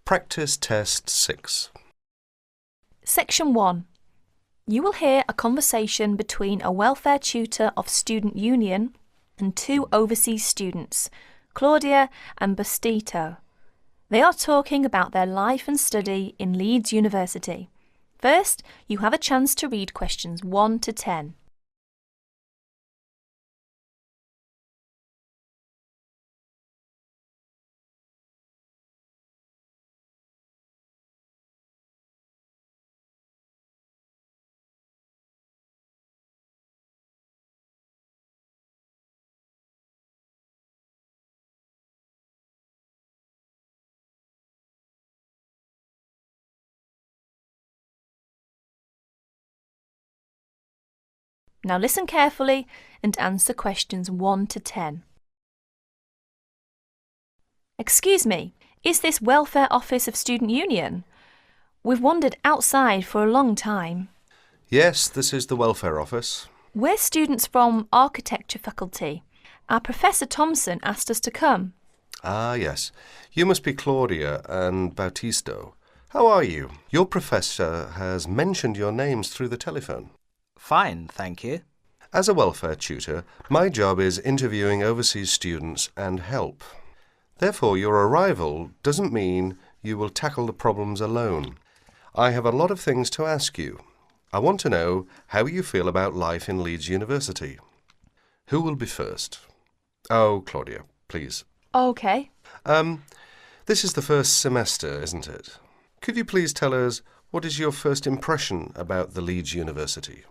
Practice Test 6. Section 1. You will hear a conversation between a welfare tutor of Student Union and two overseas students, Claudia and Bastito. They are talking about their life and study in Leeds University. First, you have a chance to read questions 1 to 10. Now listen carefully and answer questions 1 to 10. Excuse me, is this Welfare Office of Student Union? We've wandered outside for a long time. Yes, this is the Welfare Office. We're students from Architecture faculty. Our Professor Thompson asked us to come. Ah, yes. You must be Claudia and Bautisto. How are you? Your professor has mentioned your names through the telephone. Fine, thank you. As a welfare tutor, my job is interviewing overseas students and help. Therefore, your arrival doesn't mean you will tackle the problems alone. I have a lot of things to ask you. I want to know how you feel about life in Leeds University. Who will be first? Oh, Claudia, please. OK. This is the first semester, isn't it? Could you please tell us what is your first impression about the Leeds University?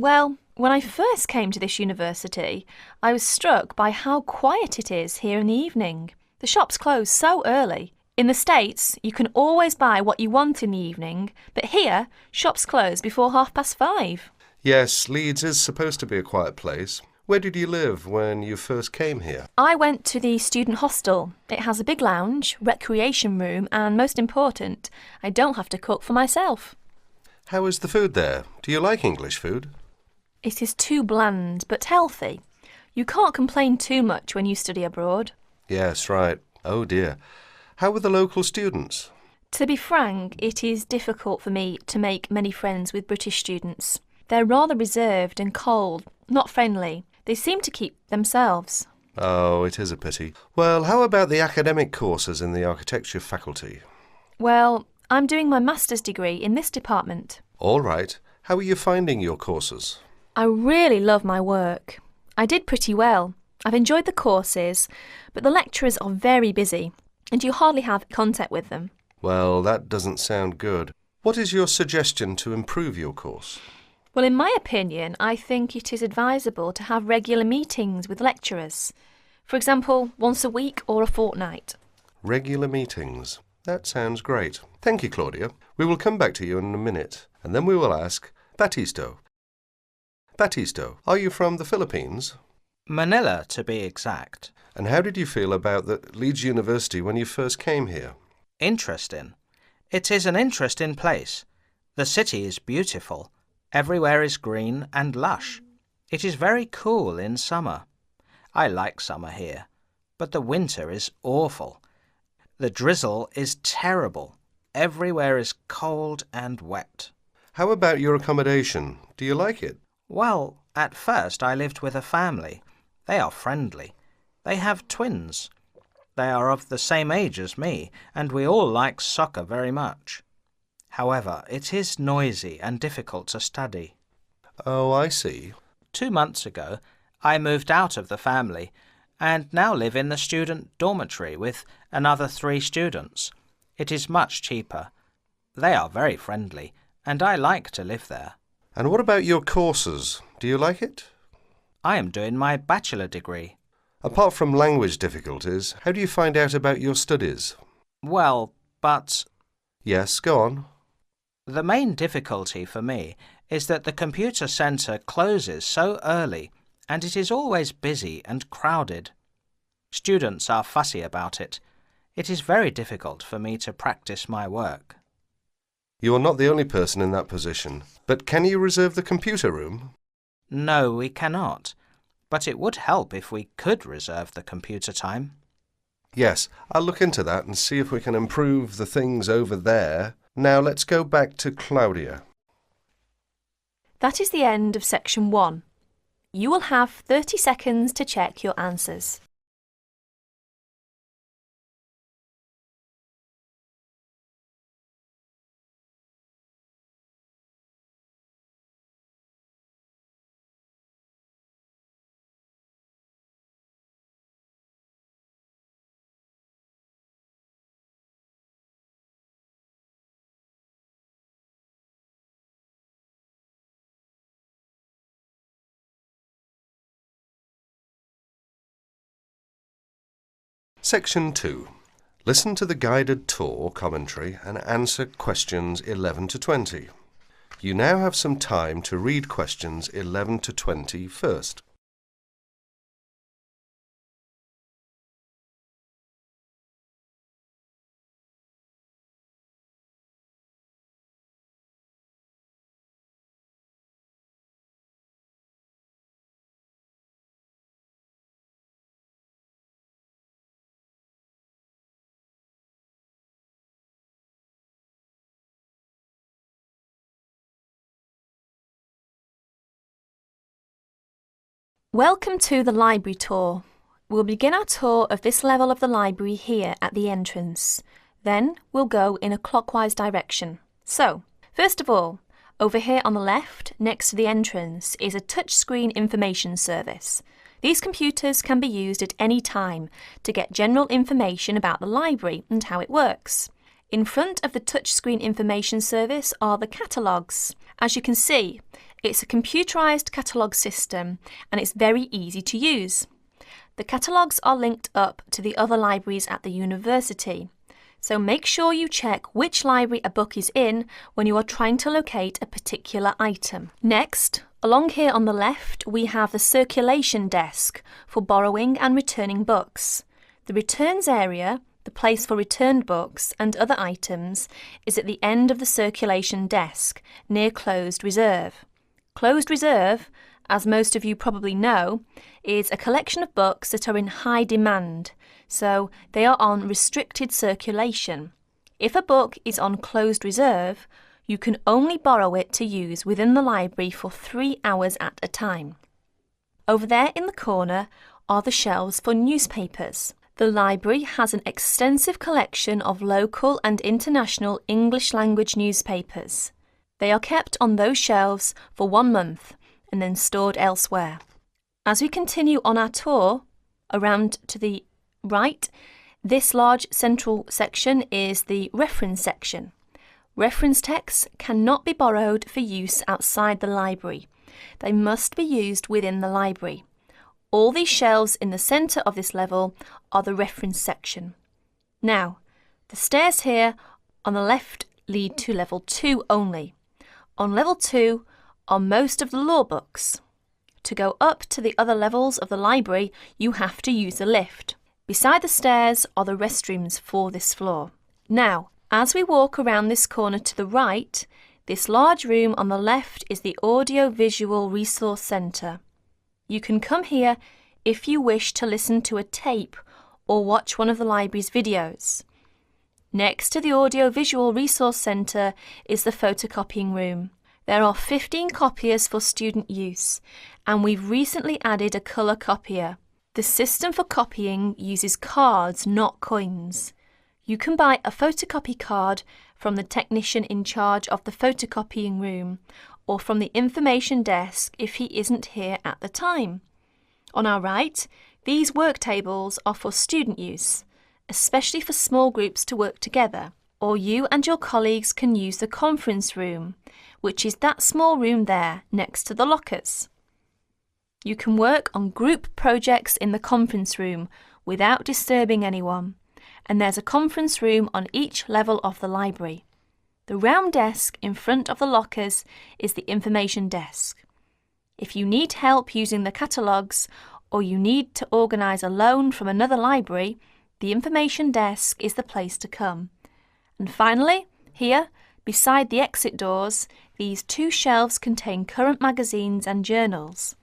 Well, when I first came to this university, I was struck by how quiet it is here in the evening. The shops close so early. In the States, you can always buy what you want in the evening, but here, shops close before 5:30. Yes, Leeds is supposed to be a quiet place. Where did you live when you first came here? I went to the student hostel. It has a big lounge, recreation room, and most important, I don't have to cook for myself. How is the food there? Do you like English food? It is too bland, but healthy. You can't complain too much when you study abroad. Yes, right. Oh dear. How were the local students? To be frank, it is difficult for me to make many friends with British students. They're rather reserved and cold, not friendly. They seem to keep themselves. Oh, it is a pity. Well, how about the academic courses in the architecture faculty? Well, I'm doing my master's degree in this department. All right. How are you finding your courses? I really love my work. I did pretty well. I've enjoyed the courses, but the lecturers are very busy, and you hardly have contact with them. Well, that doesn't sound good. What is your suggestion to improve your course? Well, in my opinion, I think it is advisable to have regular meetings with lecturers. For example, once a week or a fortnight. Regular meetings. That sounds great. Thank you, Claudia. We will come back to you in a minute, and then we will ask Batisto. Batisto, are you from the Philippines? Manila, to be exact. And how did you feel about the Leeds University when you first came here? Interesting. It is an interesting place. The city is beautiful. Everywhere is green and lush. It is very cool in summer. I like summer here, but the winter is awful. The drizzle is terrible. Everywhere is cold and wet. How about your accommodation? Do you like it? Well, at first I lived with a family. They are friendly. They have twins. They are of the same age as me, and we all like soccer very much. However, it is noisy and difficult to study. Oh, I see. 2 months ago, I moved out of the family and now live in the student dormitory with another 3 students. It is much cheaper. They are very friendly, and I like to live there. And what about your courses? Do you like it? I am doing my bachelor degree. Apart from language difficulties, how do you find out about your studies? Well, but Yes, go on. the main difficulty for me is that the computer centre closes so early and it is always busy and crowded. Students are fussy about it. It is very difficult for me to practice my work. You are not the only person in that position, but can you reserve the computer room? No, we cannot, but it would help if we could reserve the computer time. Yes, I'll look into that and see if we can improve the things over there. Now let's go back to Claudia. That is the end of section 1. You will have 30 seconds to check your answers. Section 2. Listen to the guided tour commentary and answer questions 11 to 20. You now have some time to read questions 11 to 20 first. Welcome to the library tour. We'll begin our tour of this level of the library here at the entrance. Then we'll go in a clockwise direction. So, first of all, over here on the left, next to the entrance, is a touchscreen information service. These computers can be used at any time to get general information about the library and how it works. In front of the touchscreen information service are the catalogues. As you can see, it's a computerised catalogue system and it's very easy to use. The catalogues are linked up to the other libraries at the university, so make sure you check which library a book is in when you are trying to locate a particular item. Next, along here on the left, we have the circulation desk for borrowing and returning books. The returns area, the place for returned books and other items, is at the end of the circulation desk, near closed reserve. Closed reserve, as most of you probably know, is a collection of books that are in high demand, so they are on restricted circulation. If a book is on closed reserve, you can only borrow it to use within the library for 3 hours at a time. Over there in the corner are the shelves for newspapers. The library has an extensive collection of local and international English language newspapers. They are kept on those shelves for 1 month and then stored elsewhere. As we continue on our tour, around to the right, this large central section is the reference section. Reference texts cannot be borrowed for use outside the library. They must be used within the library. All these shelves in the centre of this level are the reference section. Now, the stairs here on the left lead to level 2 only. On level 2 are most of the law books. To go up to the other levels of the library, you have to use a lift. Beside the stairs are the restrooms for this floor. Now, as we walk around this corner to the right, this large room on the left is the Audio-Visual Resource Centre. You can come here if you wish to listen to a tape or watch one of the library's videos. Next to the Audio-Visual Resource Centre is the photocopying room. There are 15 copiers for student use, and we've recently added a colour copier. The system for copying uses cards, not coins. You can buy a photocopy card from the technician in charge of the photocopying room, or from the information desk if he isn't here at the time. On our right, these work tables are for student use, especially for small groups to work together, or you and your colleagues can use the conference room, which is that small room there next to the lockers. You can work on group projects in the conference room without disturbing anyone, and there's a conference room on each level of the library. The round desk in front of the lockers is the information desk. If you need help using the catalogues, or you need to organise a loan from another library, the information desk is the place to come. And finally, here, beside the exit doors, these 2 shelves contain current magazines and journals.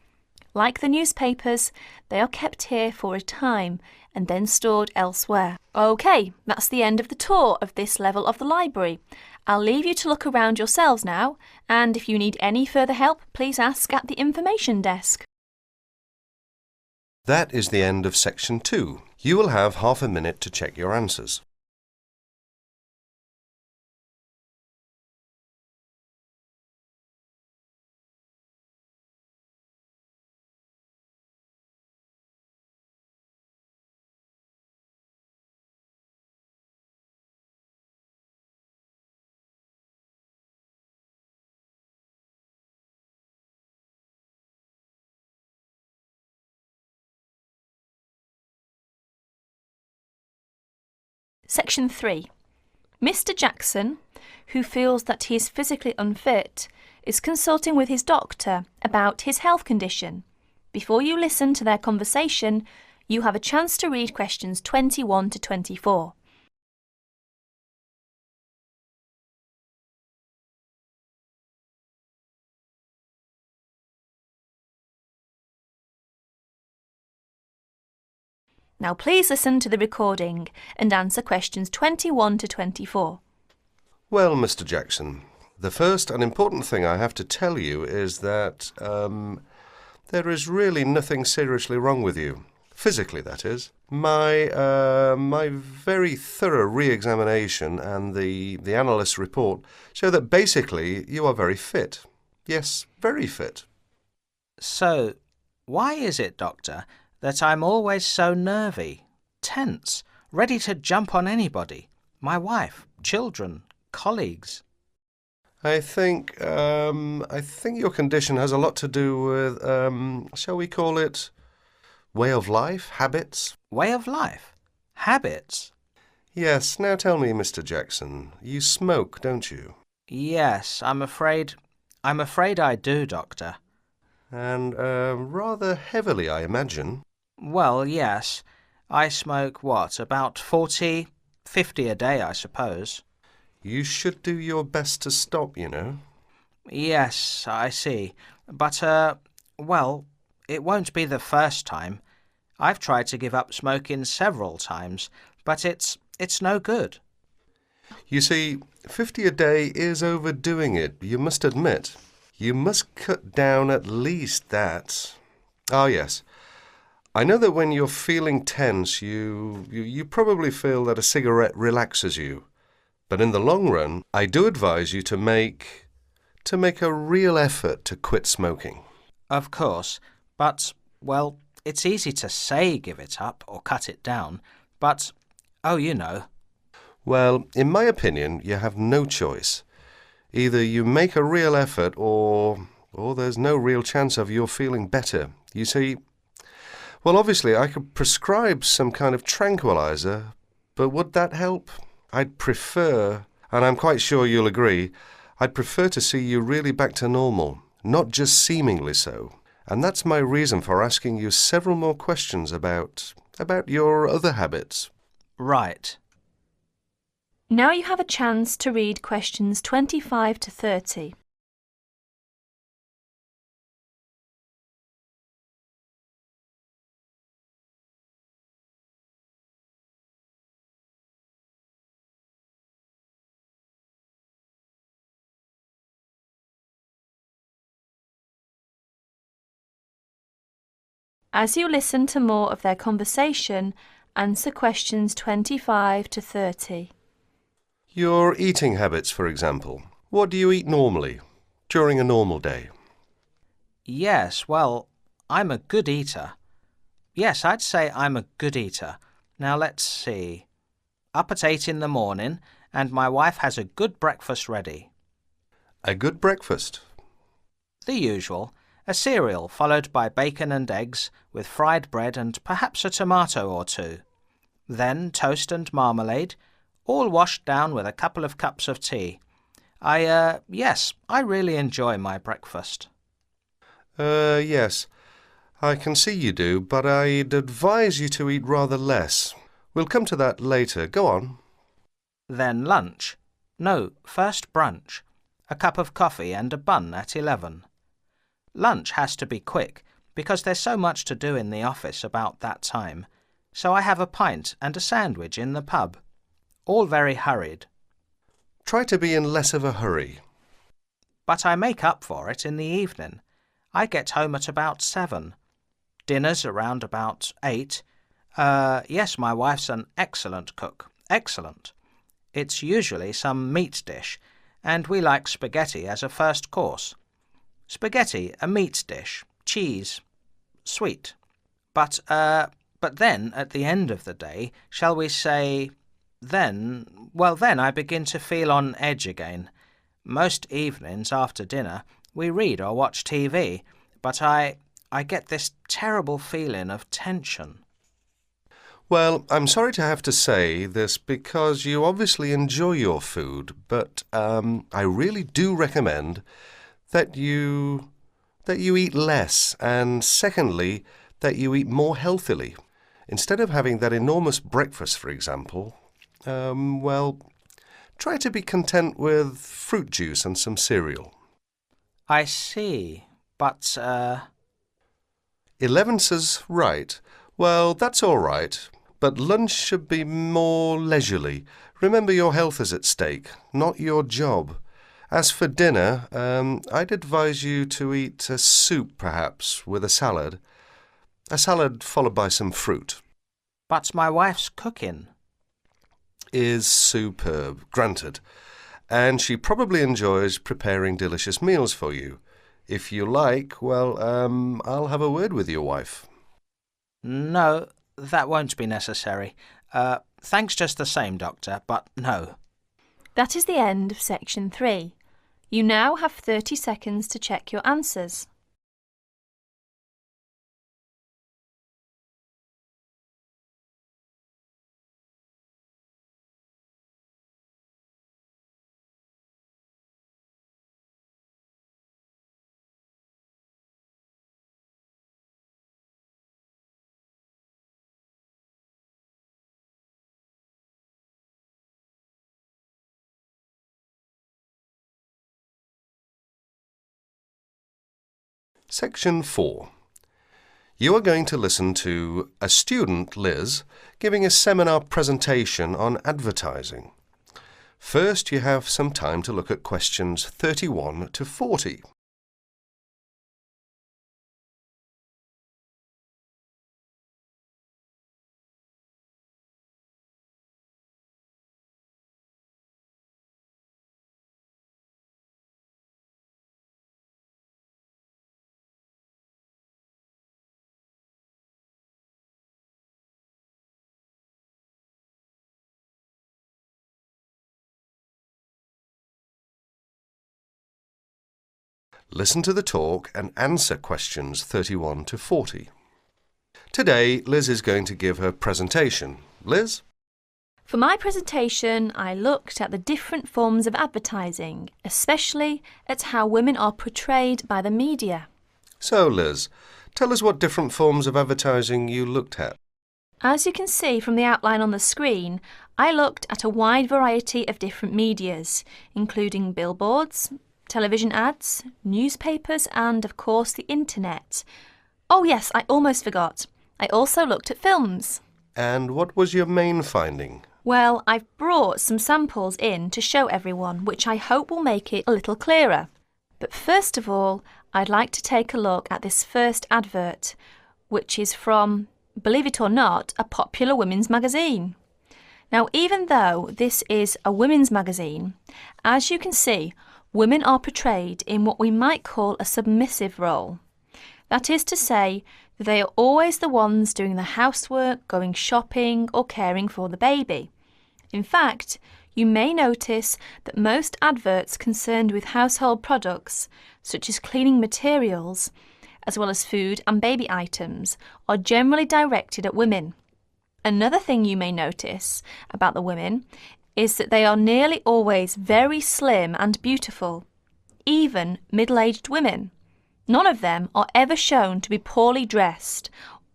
Like the newspapers, they are kept here for a time and then stored elsewhere. OK, that's the end of the tour of this level of the library. I'll leave you to look around yourselves now, and if you need any further help, please ask at the information desk. That is the end of section 2. You will have half a minute to check your answers. Section 3. Mr. Jackson, who feels that he is physically unfit, is consulting with his doctor about his health condition. Before you listen to their conversation, you have a chance to read questions 21 to 24. Now please listen to the recording and answer questions 21 to 24. Well, Mr. Jackson, the first and important thing I have to tell you is that there is really nothing seriously wrong with you. Physically, that is. My very thorough re-examination and the analyst's report show that basically you are very fit. Yes, very fit. So, why is it, Doctor, that I'm always so nervy, tense, ready to jump on anybody? My wife, children, colleagues. I think your condition has a lot to do with, shall we call it, way of life, habits? Way of life? Habits? Yes, now tell me, Mr. Jackson, you smoke, don't you? Yes, I'm afraid I do, Doctor. And rather heavily, I imagine. Well, yes. I smoke, about 40, 50 a day, I suppose. You should do your best to stop, you know. Yes, I see. But, it won't be the first time. I've tried to give up smoking several times, but it's no good. You see, 50 a day is overdoing it, you must admit. You must cut down at least that. Ah, yes. I know that when you're feeling tense, you probably feel that a cigarette relaxes you. But in the long run, I do advise you to make a real effort to quit smoking. Of course, but, it's easy to say give it up or cut it down, but, you know. Well, in my opinion, you have no choice. Either you make a real effort or there's no real chance of your feeling better. You see, well, obviously, I could prescribe some kind of tranquilizer, but would that help? I'd prefer, and I'm quite sure you'll agree, I'd prefer to see you really back to normal, not just seemingly so. And that's my reason for asking you several more questions about your other habits. Right. Now you have a chance to read questions 25 to 30. As you listen to more of their conversation, answer questions 25 to 30. Your eating habits, for example. What do you eat normally, during a normal day? Yes, I'm a good eater. Yes, I'd say I'm a good eater. Now let's see. Up at 8 in the morning, and my wife has a good breakfast ready. A good breakfast. The usual. A cereal followed by bacon and eggs with fried bread and perhaps a tomato or two. Then toast and marmalade, all washed down with a couple of cups of tea. Yes, I really enjoy my breakfast. Yes, I can see you do, but I'd advise you to eat rather less. We'll come to that later. Go on. Then lunch. No, first brunch. A cup of coffee and a bun at 11. Lunch has to be quick, because there's so much to do in the office about that time. so I have a pint and a sandwich in the pub. All very hurried. Try to be in less of a hurry. But I make up for it in the evening. I get home at about 7. Dinner's around about 8. Yes, my wife's an excellent cook. Excellent. It's usually some meat dish, and we like spaghetti as a first course. Spaghetti, a meat dish, cheese, sweet. But then, at the end of the day, shall we say, then I begin to feel on edge again. Most evenings after dinner we read or watch TV, but I get this terrible feeling of tension. Well, I'm sorry to have to say this because you obviously enjoy your food, but I really do recommend that you eat less, and secondly, that you eat more healthily. Instead of having that enormous breakfast, for example, try to be content with fruit juice and some cereal. I see, but 11 says right. Well, that's all right, but lunch should be more leisurely. Remember, your health is at stake, not your job. As for dinner, I'd advise you to eat a soup, perhaps, with a salad. A salad followed by some fruit. But my wife's cooking Is superb, granted. And she probably enjoys preparing delicious meals for you. If you like, I'll have a word with your wife. No, that won't be necessary. Thanks just the same, Doctor, but no. That is the end of section 3. You now have 30 seconds to check your answers. Section 4. You are going to listen to a student, Liz, giving a seminar presentation on advertising. First, you have some time to look at questions 31 to 40. Listen to the talk and answer questions 31 to 40. Today, Liz is going to give her presentation. Liz? For my presentation, I looked at the different forms of advertising, especially at how women are portrayed by the media. So, Liz, tell us what different forms of advertising you looked at. As you can see from the outline on the screen, I looked at a wide variety of different medias, including billboards, television ads, newspapers and, of course, the internet. Oh yes, I almost forgot. I also looked at films. And what was your main finding? Well, I've brought some samples in to show everyone, which I hope will make it a little clearer. But first of all, I'd like to take a look at this first advert, which is from, believe it or not, a popular women's magazine. Now, even though this is a women's magazine, as you can see, women are portrayed in what we might call a submissive role. That is to say that they are always the ones doing the housework, going shopping or caring for the baby. In fact, you may notice that most adverts concerned with household products, such as cleaning materials, as well as food and baby items, are generally directed at women. Another thing you may notice about the women is that they are nearly always very slim and beautiful, even middle-aged women. None of them are ever shown to be poorly dressed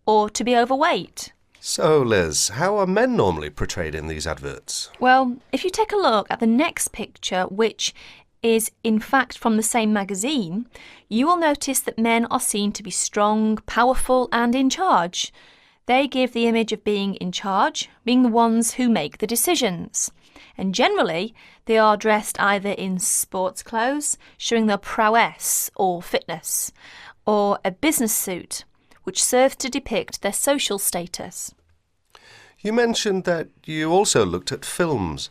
or to be overweight. So, Liz, how are men normally portrayed in these adverts? Well, if you take a look at the next picture, which is in fact from the same magazine, you will notice that men are seen to be strong, powerful and in charge. They give the image of being in charge, being the ones who make the decisions. And generally, they are dressed either in sports clothes, showing their prowess or fitness, or a business suit, which serves to depict their social status. You mentioned that you also looked at films.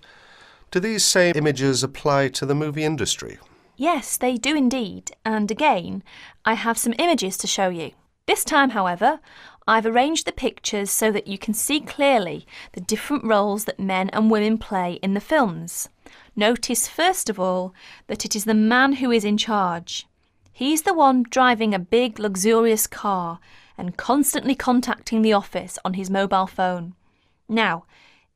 Do these same images apply to the movie industry? Yes, they do indeed, and again, I have some images to show you. This time, however, I've arranged the pictures so that you can see clearly the different roles that men and women play in the films. Notice first of all that it is the man who is in charge. He's the one driving a big, luxurious car and constantly contacting the office on his mobile phone. Now,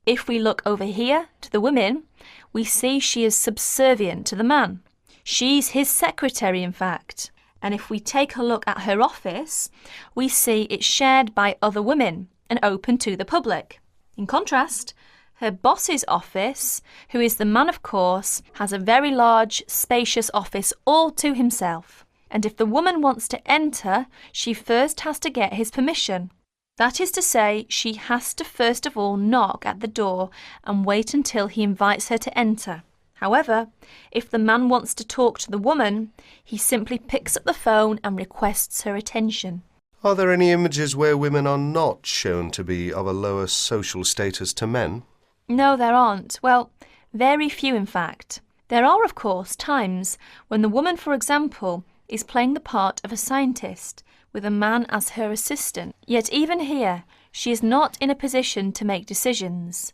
if we look over here to the women, we see she is subservient to the man. She's his secretary, in fact. And if we take a look at her office, we see it's shared by other women and open to the public. In contrast, her boss's office, who is the man of course, has a very large, spacious office all to himself. And if the woman wants to enter, she first has to get his permission. That is to say, she has to first of all knock at the door and wait until he invites her to enter. However, if the man wants to talk to the woman, he simply picks up the phone and requests her attention. Are there any images where women are not shown to be of a lower social status to men? No, there aren't. Well, very few in fact. There are, of course, times when the woman, for example, is playing the part of a scientist with a man as her assistant. Yet even here, she is not in a position to make decisions.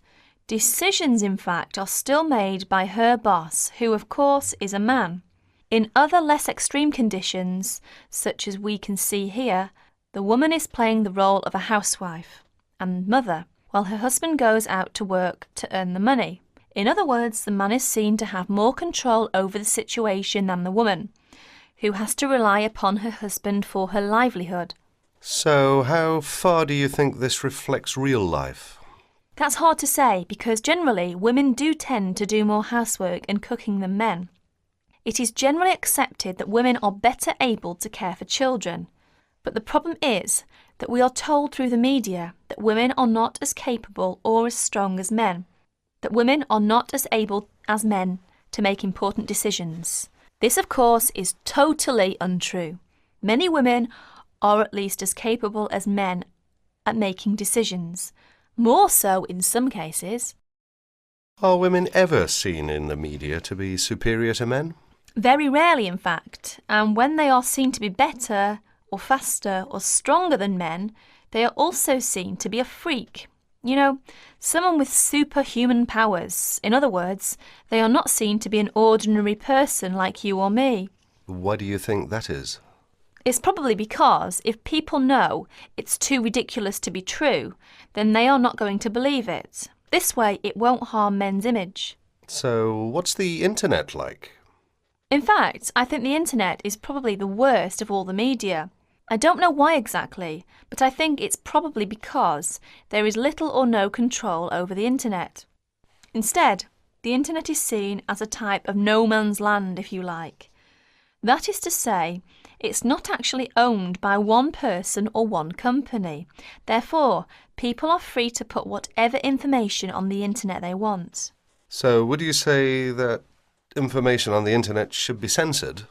Decisions, in fact, are still made by her boss, who, of course, is a man. In other less extreme conditions, such as we can see here, the woman is playing the role of a housewife and mother, while her husband goes out to work to earn the money. In other words, the man is seen to have more control over the situation than the woman, who has to rely upon her husband for her livelihood. So, how far do you think this reflects real life? That's hard to say because generally women do tend to do more housework and cooking than men. It is generally accepted that women are better able to care for children, but the problem is that we are told through the media that women are not as capable or as strong as men, that women are not as able as men to make important decisions. This, of course, is totally untrue. Many women are at least as capable as men at making decisions. More so in some cases. Are women ever seen in the media to be superior to men? Very rarely, in fact, and when they are seen to be better or faster or stronger than men, they are also seen to be a freak. You know, someone with superhuman powers. In other words, they are not seen to be an ordinary person like you or me. Why do you think that is? It's probably because if people know it's too ridiculous to be true, then they are not going to believe it. This way, it won't harm men's image. So, what's the internet like? In fact, I think the internet is probably the worst of all the media. I don't know why exactly, but I think it's probably because there is little or no control over the internet. Instead, the internet is seen as a type of no man's land, if you like. That is to say, it's not actually owned by one person or one company. Therefore, people are free to put whatever information on the internet they want. So, would you say that information on the internet should be censored?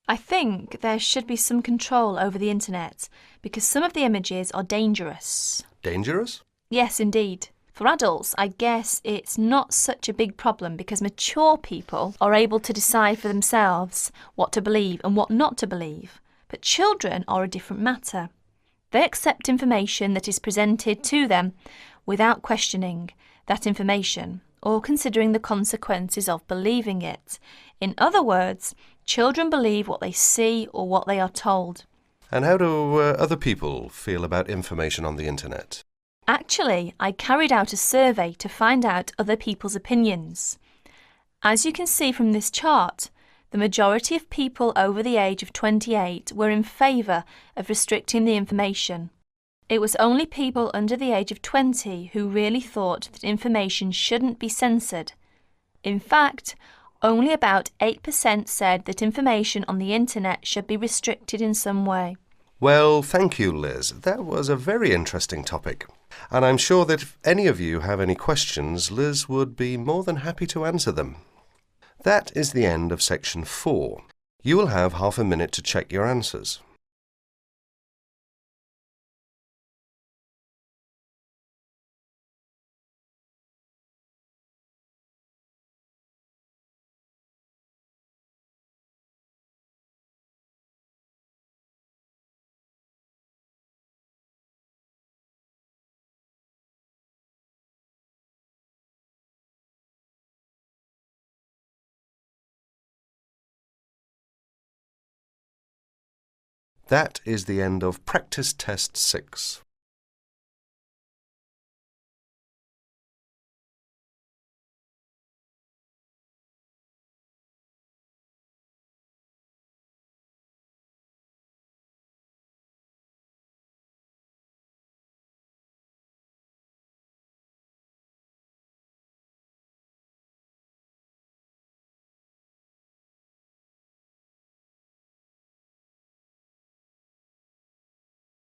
I think there should be some control over the internet because some of the images are dangerous. Dangerous? Yes, indeed. For adults, I guess it's not such a big problem because mature people are able to decide for themselves what to believe and what not to believe. But children are a different matter. They accept information that is presented to them without questioning that information or considering the consequences of believing it. In other words, children believe what they see or what they are told. And how do other people feel about information on the internet? Actually, I carried out a survey to find out other people's opinions. As you can see from this chart, the majority of people over the age of 28 were in favour of restricting the information. It was only people under the age of 20 who really thought that information shouldn't be censored. In fact, only about 8% said that information on the internet should be restricted in some way. Well, thank you, Liz. That was a very interesting topic. And I'm sure that if any of you have any questions, Liz would be more than happy to answer them. That is the end of section 4. You will have half a minute to check your answers. That is the end of practice test 6.